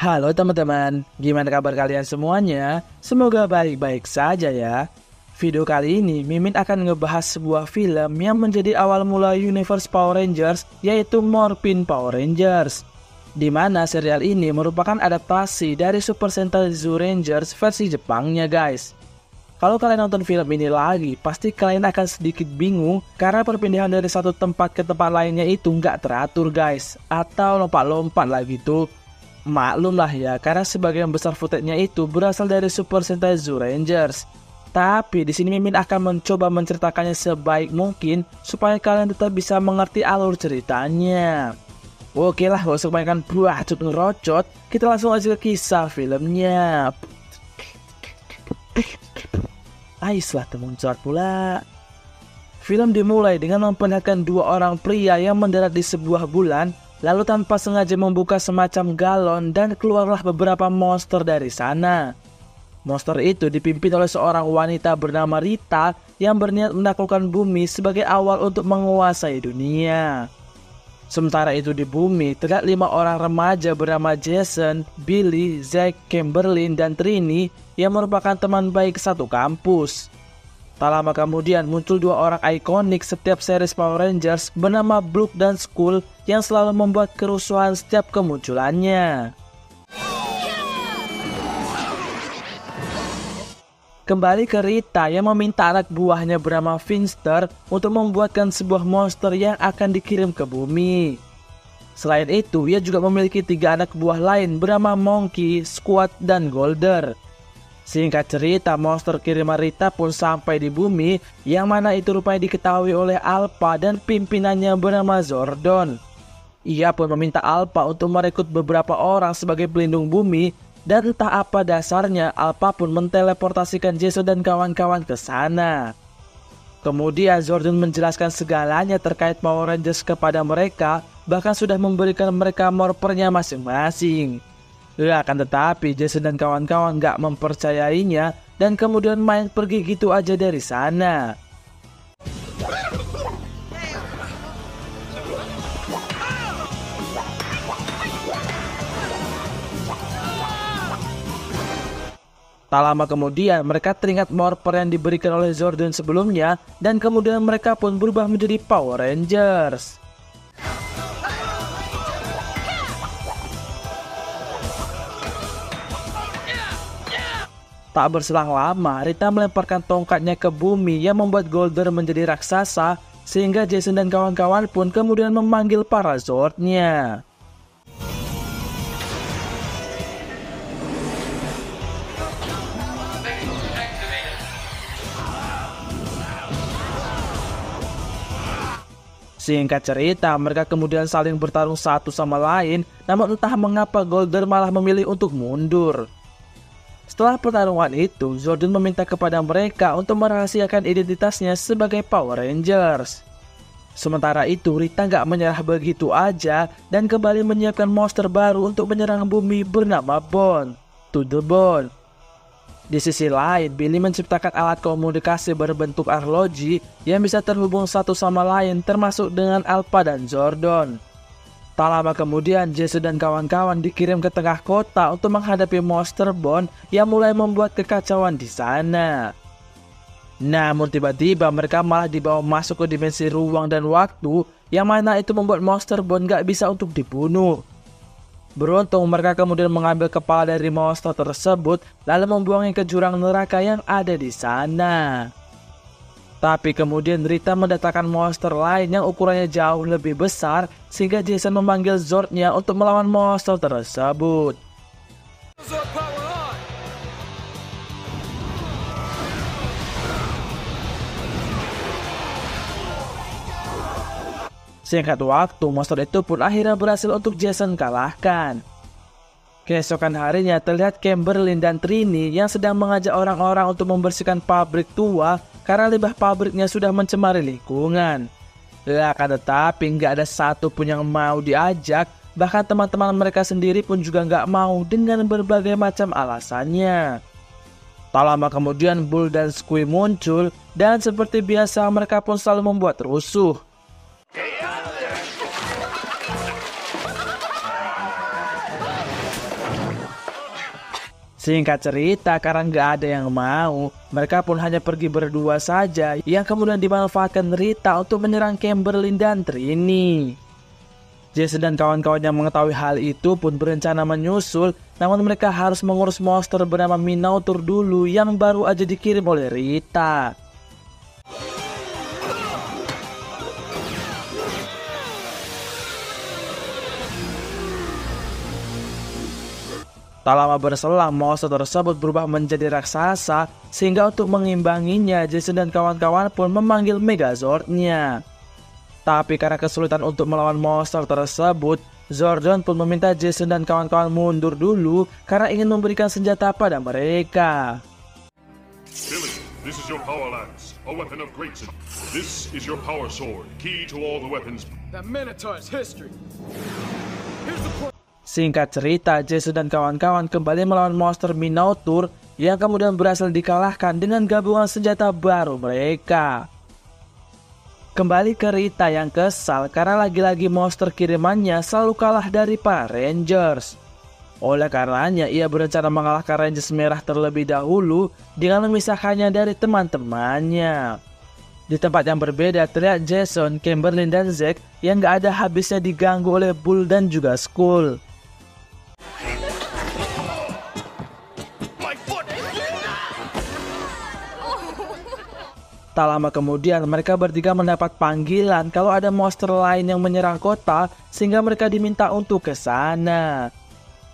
Halo teman-teman, gimana kabar kalian semuanya? Semoga baik-baik saja ya. Video kali ini Mimin akan ngebahas sebuah film yang menjadi awal mula universe Power Rangers, yaitu Morphin Power Rangers. Di mana serial ini merupakan adaptasi dari Super Sentai Zyurangers versi Jepangnya guys. Kalau kalian nonton film ini lagi, pasti kalian akan sedikit bingung karena perpindahan dari satu tempat ke tempat lainnya itu nggak teratur guys, atau lompat-lompat lah gitu. Maklum lah ya, karena sebagian besar footage-nya itu berasal dari Super Sentai Zyurangers. Tapi di sini Mimin akan mencoba menceritakannya sebaik mungkin supaya kalian tetap bisa mengerti alur ceritanya. Oke lah, gak usah kebanyakan bacot ngerocot, kita langsung aja ke kisah filmnya. Aislah temen curhat pula. Film dimulai dengan memperlihatkan dua orang pria yang mendarat di sebuah bulan, lalu tanpa sengaja membuka semacam galon dan keluarlah beberapa monster dari sana. Monster itu dipimpin oleh seorang wanita bernama Rita yang berniat menaklukkan bumi sebagai awal untuk menguasai dunia. Sementara itu di bumi terlihat 5 orang remaja bernama Jason, Billy, Zack, Kimberlyn, dan Trini yang merupakan teman baik satu kampus. Tak lama kemudian muncul 2 orang ikonik setiap series Power Rangers bernama Blue dan Skull yang selalu membuat kerusuhan setiap kemunculannya. Kembali ke Rita yang meminta anak buahnya bernama Finster untuk membuatkan sebuah monster yang akan dikirim ke bumi. Selain itu, ia juga memiliki 3 anak buah lain bernama Monkey, Squad, dan Golder. Singkat cerita, monster kiriman Rita pun sampai di bumi, yang mana itu rupanya diketahui oleh Alpha dan pimpinannya bernama Zordon. Ia pun meminta Alpha untuk merekrut beberapa orang sebagai pelindung bumi, dan entah apa dasarnya Alpha pun menteleportasikan Jason dan kawan-kawan ke sana. Kemudian Zordon menjelaskan segalanya terkait Power Rangers kepada mereka, bahkan sudah memberikan mereka morpernya masing-masing. Akan tetapi Jason dan kawan-kawan gak mempercayainya dan kemudian main pergi gitu aja dari sana. Tak lama kemudian mereka teringat morper yang diberikan oleh Zordon sebelumnya dan kemudian mereka pun berubah menjadi Power Rangers. Tak berselang lama, Rita melemparkan tongkatnya ke bumi yang membuat Golder menjadi raksasa, sehingga Jason dan kawan-kawan pun kemudian memanggil para Zordnya. Singkat cerita, mereka kemudian saling bertarung satu sama lain, namun entah mengapa Golder malah memilih untuk mundur. Setelah pertarungan itu, Zordon meminta kepada mereka untuk merahasiakan identitasnya sebagai Power Rangers. Sementara itu, Rita gak menyerah begitu aja dan kembali menyiapkan monster baru untuk menyerang bumi bernama Bond, To The Bone. Di sisi lain, Billy menciptakan alat komunikasi berbentuk arloji yang bisa terhubung satu sama lain termasuk dengan Alpha dan Zordon. Tak lama kemudian, Jason dan kawan-kawan dikirim ke tengah kota untuk menghadapi monster Bond yang mulai membuat kekacauan di sana. Namun tiba-tiba mereka malah dibawa masuk ke dimensi ruang dan waktu, yang mana itu membuat monster Bond gak bisa untuk dibunuh. Beruntung mereka kemudian mengambil kepala dari monster tersebut lalu membuangnya ke jurang neraka yang ada di sana. Tapi kemudian Rita mendatangkan monster lain yang ukurannya jauh lebih besar sehingga Jason memanggil Zordnya untuk melawan monster tersebut. Singkat waktu, monster itu pun akhirnya berhasil untuk Jason kalahkan. Keesokan harinya terlihat Kimberlyn dan Trini yang sedang mengajak orang-orang untuk membersihkan pabrik tua karena limbah pabriknya sudah mencemari lingkungan. Akan tetapi nggak ada satu pun yang mau diajak, bahkan teman-teman mereka sendiri pun juga nggak mau dengan berbagai macam alasannya. Tak lama kemudian Bull dan Squee muncul dan seperti biasa mereka pun selalu membuat rusuh. Singkat cerita, karena nggak ada yang mau, mereka pun hanya pergi berdua saja yang kemudian dimanfaatkan Rita untuk menyerang Kimberly dan Trini. Jason dan kawan-kawan yang mengetahui hal itu pun berencana menyusul, namun mereka harus mengurus monster bernama Minotaur dulu yang baru aja dikirim oleh Rita. Tak lama berselang, monster tersebut berubah menjadi raksasa, sehingga untuk mengimbanginya, Jason dan kawan-kawan pun memanggil Megazord-nya. Tapi karena kesulitan untuk melawan monster tersebut, Zordon pun meminta Jason dan kawan-kawan mundur dulu karena ingin memberikan senjata pada mereka. Billy, this is your power lance, a weapon of great skill. This is your power sword, key to all the weapons. That Minotaur's history. Here's the point. Singkat cerita, Jason dan kawan-kawan kembali melawan monster Minotaur yang kemudian berhasil dikalahkan dengan gabungan senjata baru mereka. Kembali ke Rita yang kesal karena lagi-lagi monster kirimannya selalu kalah dari para Rangers. Oleh karenanya, ia berencana mengalahkan Rangers merah terlebih dahulu dengan memisahkannya dari teman-temannya. Di tempat yang berbeda, terlihat Jason, Kimberly, dan Zack yang gak ada habisnya diganggu oleh Bull dan juga Skull. Tak lama kemudian, mereka bertiga mendapat panggilan kalau ada monster lain yang menyerang kota, sehingga mereka diminta untuk ke sana.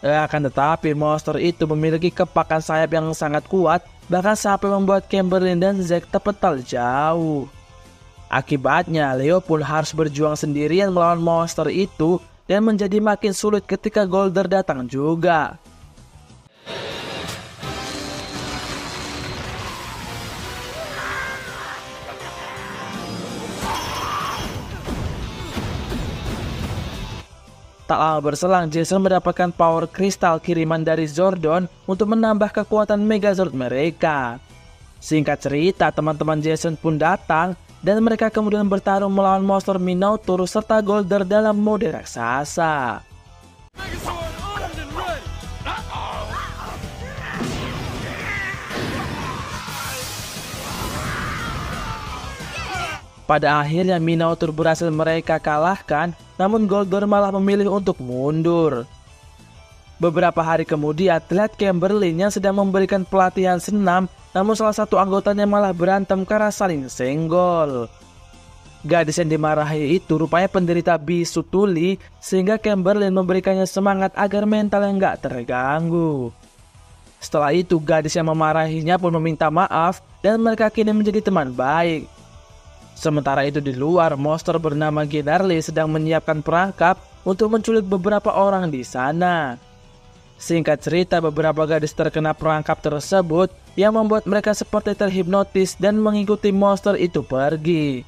Akan tetapi, monster itu memiliki kepakan sayap yang sangat kuat, bahkan sampai membuat Kimberly dan Zack terpental jauh. Akibatnya, Leo pun harus berjuang sendirian melawan monster itu, dan menjadi makin sulit ketika Golder datang juga. Tak lama berselang, Jason mendapatkan power kristal kiriman dari Zordon untuk menambah kekuatan Megazord mereka. Singkat cerita, teman-teman Jason pun datang dan mereka kemudian bertarung melawan monster Minotaur serta Golder dalam mode raksasa. Megazord armed and ready. Pada akhirnya Minotaur berhasil mereka kalahkan, namun Golder malah memilih untuk mundur. Beberapa hari kemudian, terlihat Kimberly yang sedang memberikan pelatihan senam, namun salah satu anggotanya malah berantem karena saling senggol. Gadis yang dimarahi itu rupanya penderita bisu tuli, sehingga Kimberly memberikannya semangat agar mentalnya nggak terganggu. Setelah itu, gadis yang memarahinya pun meminta maaf dan mereka kini menjadi teman baik. Sementara itu di luar, monster bernama Ginarly sedang menyiapkan perangkap untuk menculik beberapa orang di sana. Singkat cerita, beberapa gadis terkena perangkap tersebut yang membuat mereka seperti terhipnotis dan mengikuti monster itu pergi.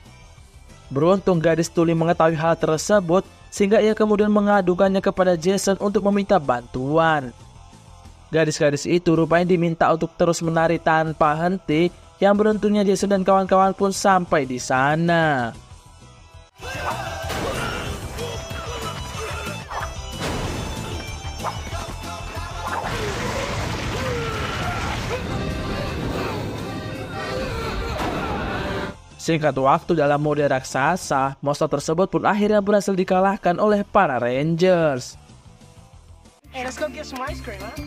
Beruntung gadis tuli mengetahui hal tersebut sehingga ia kemudian mengadukannya kepada Jason untuk meminta bantuan. Gadis-gadis itu rupanya diminta untuk terus menari tanpa henti, yang beruntungnya Jason dan kawan-kawan pun sampai di sana. Singkat waktu dalam mode raksasa, monster tersebut pun akhirnya berhasil dikalahkan oleh para Rangers. Hey, let's go get some ice cream, huh?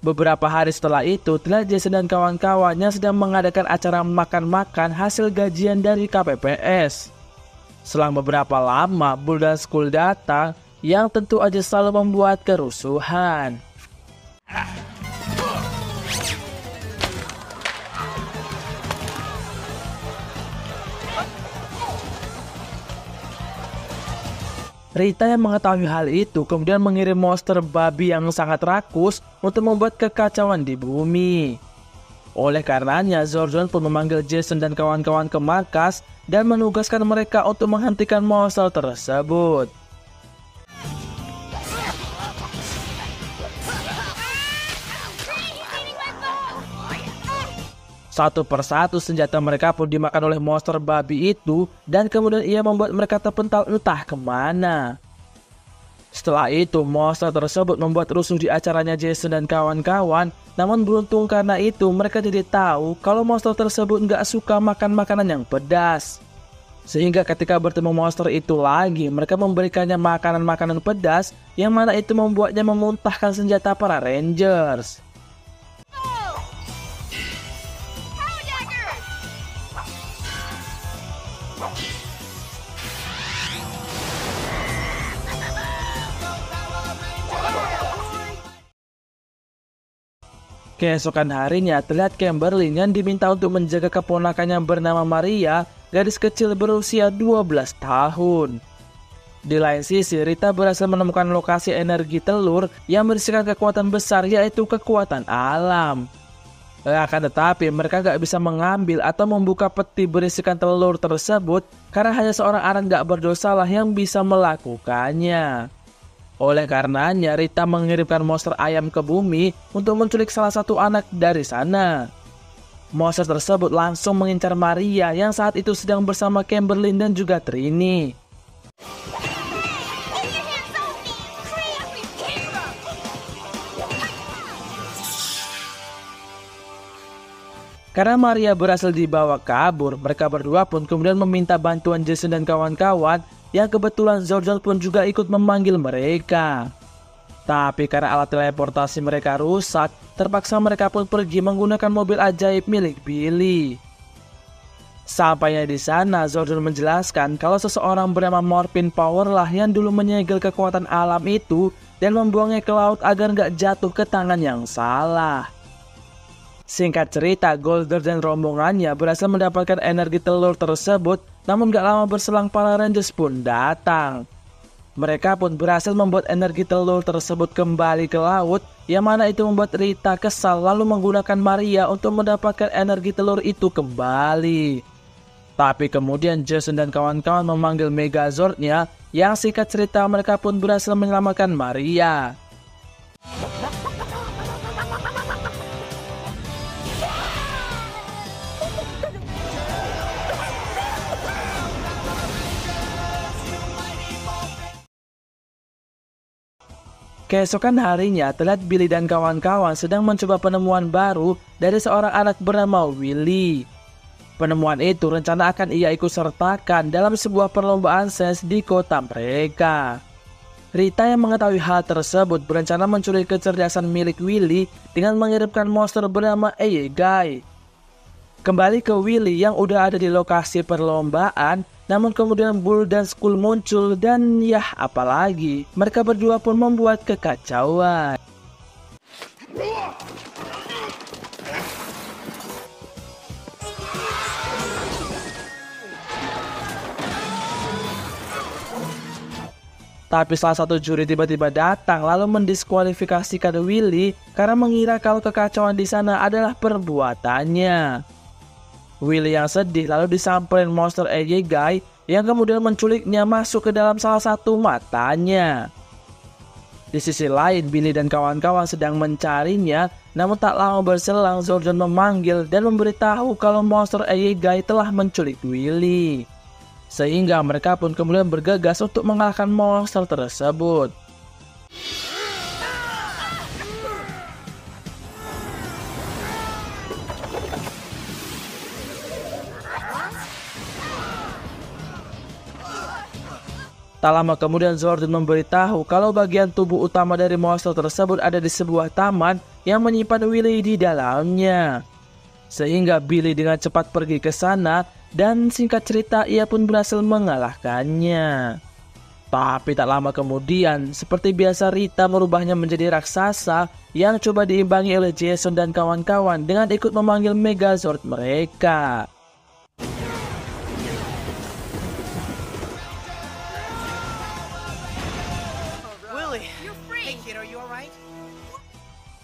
Beberapa hari setelah itu, terlihat Jason dan kawan-kawannya sedang mengadakan acara makan-makan hasil gajian dari KPPS. Selang beberapa lama, Bull dan Skull datang, yang tentu aja selalu membuat kerusuhan. Rita yang mengetahui hal itu kemudian mengirim monster babi yang sangat rakus untuk membuat kekacauan di bumi. Oleh karenanya, Zordon pun memanggil Jason dan kawan-kawan ke markas dan menugaskan mereka untuk menghentikan monster tersebut. Satu persatu senjata mereka pun dimakan oleh monster babi itu dan kemudian ia membuat mereka terpental entah kemana. Setelah itu, monster tersebut membuat rusuh di acaranya Jason dan kawan-kawan. Namun beruntung karena itu, mereka tidak tahu kalau monster tersebut nggak suka makan makanan yang pedas. Sehingga ketika bertemu monster itu lagi, mereka memberikannya makanan-makanan pedas yang mana itu membuatnya memuntahkan senjata para Rangers. Keesokan harinya, terlihat Kimberly yang diminta untuk menjaga keponakannya bernama Maria, gadis kecil berusia 12 tahun. Di lain sisi, Rita berhasil menemukan lokasi energi telur yang berisikan kekuatan besar, yaitu kekuatan alam. Akan tetapi, mereka gak bisa mengambil atau membuka peti berisikan telur tersebut karena hanya seorang anak gak berdosalah yang bisa melakukannya. Oleh karenanya, Rita mengirimkan monster ayam ke bumi untuk menculik salah satu anak dari sana. Monster tersebut langsung mengincar Maria yang saat itu sedang bersama Kimberly dan juga Trini. Karena Maria berhasil dibawa kabur, mereka berdua pun kemudian meminta bantuan Jason dan kawan-kawan, yang kebetulan Zordon pun juga ikut memanggil mereka. Tapi karena alat teleportasi mereka rusak, terpaksa mereka pun pergi menggunakan mobil ajaib milik Billy. Sampainya di sana, Zordon menjelaskan kalau seseorang bernama Morphin Power lah yang dulu menyegel kekuatan alam itu dan membuangnya ke laut agar nggak jatuh ke tangan yang salah. Singkat cerita, Golder dan rombongannya berhasil mendapatkan energi telur tersebut, namun gak lama berselang para Rangers pun datang. Mereka pun berhasil membuat energi telur tersebut kembali ke laut, yang mana itu membuat Rita kesal lalu menggunakan Maria untuk mendapatkan energi telur itu kembali. Tapi kemudian Jason dan kawan-kawan memanggil Megazord-nya, yang singkat cerita mereka pun berhasil menyelamatkan Maria. Keesokan harinya, terlihat Billy dan kawan-kawan sedang mencoba penemuan baru dari seorang anak bernama Willy. Penemuan itu rencana akan ia ikut sertakan dalam sebuah perlombaan sains di kota mereka. Rita yang mengetahui hal tersebut berencana mencuri kecerdasan milik Willy dengan mengirimkan monster bernama Guy. Kembali ke Willy yang udah ada di lokasi perlombaan, namun kemudian Bull dan Skull muncul dan yah apalagi, mereka berdua pun membuat kekacauan. Tapi salah satu juri tiba-tiba datang lalu mendiskualifikasikan Willy karena mengira kalau kekacauan di sana adalah perbuatannya. Willy yang sedih lalu disamperin monster Guy yang kemudian menculiknya masuk ke dalam salah satu matanya. Di sisi lain, Billy dan kawan-kawan sedang mencarinya, namun tak lama berselang Zordon memanggil dan memberitahu kalau monster Guy telah menculik Willy. Sehingga mereka pun kemudian bergegas untuk mengalahkan monster tersebut. Tak lama kemudian Zordon memberitahu kalau bagian tubuh utama dari monster tersebut ada di sebuah taman yang menyimpan Willy di dalamnya. Sehingga Billy dengan cepat pergi ke sana dan singkat cerita ia pun berhasil mengalahkannya. Tapi tak lama kemudian, seperti biasa Rita merubahnya menjadi raksasa yang coba diimbangi oleh Jason dan kawan-kawan dengan ikut memanggil Megazord mereka.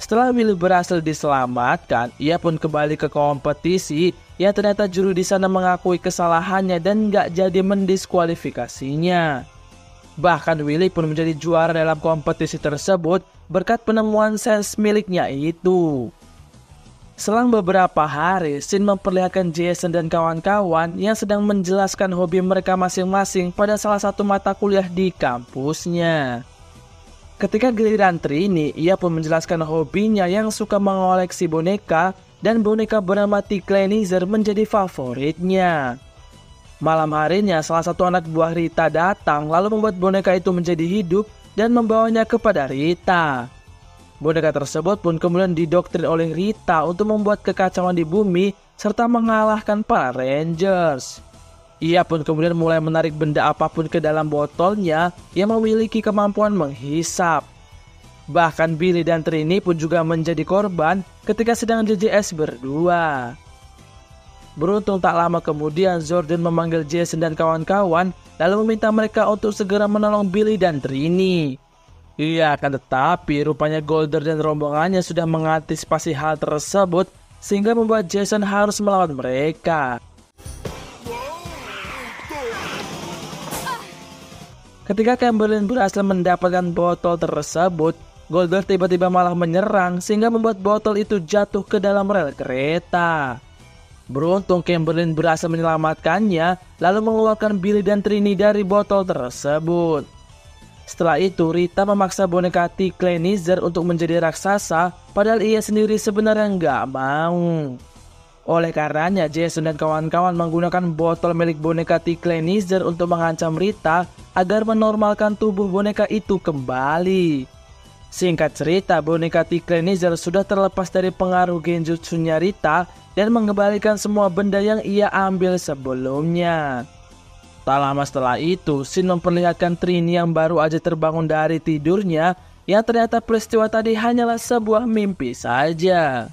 Setelah Willy berhasil diselamatkan, ia pun kembali ke kompetisi yang ternyata juru di sana mengakui kesalahannya dan gak jadi mendiskualifikasinya. Bahkan Willy pun menjadi juara dalam kompetisi tersebut berkat penemuan sains miliknya itu. Selang beberapa hari, scene memperlihatkan Jason dan kawan-kawan yang sedang menjelaskan hobi mereka masing-masing pada salah satu mata kuliah di kampusnya. Ketika giliran Trini, ia pun menjelaskan hobinya yang suka mengoleksi boneka dan boneka bernama Ticklenizer menjadi favoritnya. Malam harinya, salah satu anak buah Rita datang lalu membuat boneka itu menjadi hidup dan membawanya kepada Rita. Boneka tersebut pun kemudian didoktrin oleh Rita untuk membuat kekacauan di bumi serta mengalahkan para Rangers. Ia pun kemudian mulai menarik benda apapun ke dalam botolnya yang memiliki kemampuan menghisap. Bahkan Billy dan Trini pun juga menjadi korban ketika sedang JJS berdua. Beruntung tak lama kemudian Zordon memanggil Jason dan kawan-kawan lalu meminta mereka untuk segera menolong Billy dan Trini. Iya, akan tetapi rupanya Golder dan rombongannya sudah mengantisipasi hal tersebut sehingga membuat Jason harus melawan mereka. Ketika Camberlin berhasil mendapatkan botol tersebut, Golder tiba-tiba malah menyerang sehingga membuat botol itu jatuh ke dalam rel kereta. Beruntung Camberlin berhasil menyelamatkannya lalu mengeluarkan Billy dan Trini dari botol tersebut. Setelah itu Rita memaksa boneka Ticklenizer untuk menjadi raksasa padahal ia sendiri sebenarnya nggak mau. Oleh karenanya Jason dan kawan-kawan menggunakan botol milik boneka Ticklenizer untuk mengancam Rita agar menormalkan tubuh boneka itu kembali. Singkat cerita, boneka Ticklenizer sudah terlepas dari pengaruh genjutsunya Rita dan mengembalikan semua benda yang ia ambil sebelumnya. Tak lama setelah itu, Shin memperlihatkan Trini yang baru aja terbangun dari tidurnya yang ternyata peristiwa tadi hanyalah sebuah mimpi saja.